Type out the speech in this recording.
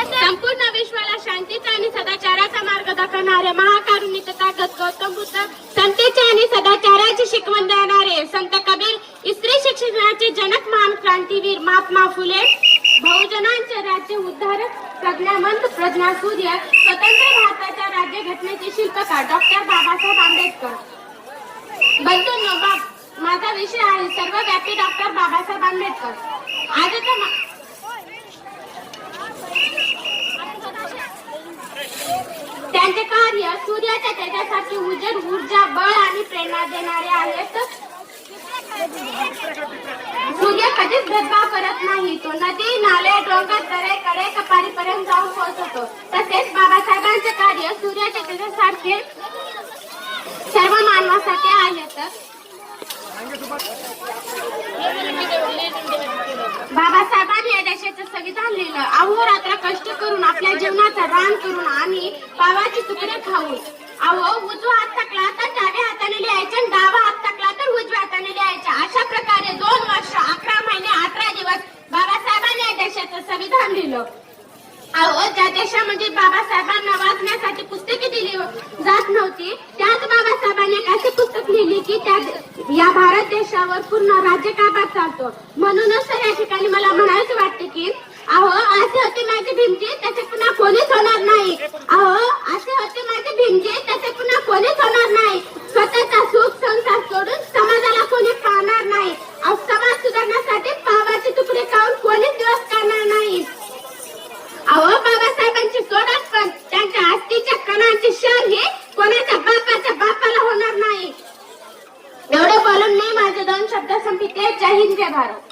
संपूर्ण विश्वाला शांतीचा आणि सदाचाराचा मार्ग दाखवणारे महाकारुण्य तथागत गौतम बुद्ध, संतेचे आणि सदाचाराची शिकवण देणारे संत कबीर, स्त्री शिक्षणाचे जनक महान क्रांतीवीर महात्मा फुले, बहुजनांचे राज्य उद्धारक प्रज्ञावंत प्रज्ञासूर्य, स्वतंत्र भारताच्या राज्यघटनेचे शिल्पकार डॉक्टर बाबासाहेब आंबेडकर. बंधूंनो, माझा विषय आहे सर्वव्यापी डॉक्टर बाबासाहेब आंबेडकर. आजचा त्यांचे कार्य सूर्याच्या तेजासारखे उजेड, ऊर्जा, बळ आणि प्रेरणा देणारे आहेत. सूर्य कधीच भेदभाव करत नाही. तो नदी, नाले, डोंगर, दरे, कडे, कपारीपर्यंत जाऊन पोहोचतो. तसेच बाबासाहेबांचे कार्य सूर्याच्या तेजासारखे सर्व मानवासाठी आहेत. बाबासाहेबांनी या देशाचं संविधान लिहिलं. अहोरात्र कष्ट करून, आपल्या जीवनाचं रान करून आणि पावाची तुकडे खाऊन. उजवा हात टाकला तर डाव्या हाताने लिहायचे आणि डावा हात टाकला तर उजव्या हाताने लिहायचे. अशा प्रकारे 2 वर्ष 11 महिने 18 दिवस बाबासाहेबांनी या देशाचं संविधान लिहिलं. ज्या देशामध्ये बाबासाहेबांना वाचण्यासाठी पुस्तके दिली जात नव्हती, त्याच बाबासाहेबांनी एक अशी पुस्तक लिहिली की या भारत देशावर पूर्ण राज्यकारभार चालतो. म्हणूनच तर या ठिकाणी मला म्हणायचं वाटते की असे होते माझे भीमजी, त्याचे पुन्हा कोणीच होणार नाही. असे होते माझे भीमजी, त्याचे पुन्हा कोणीच होणार नाही.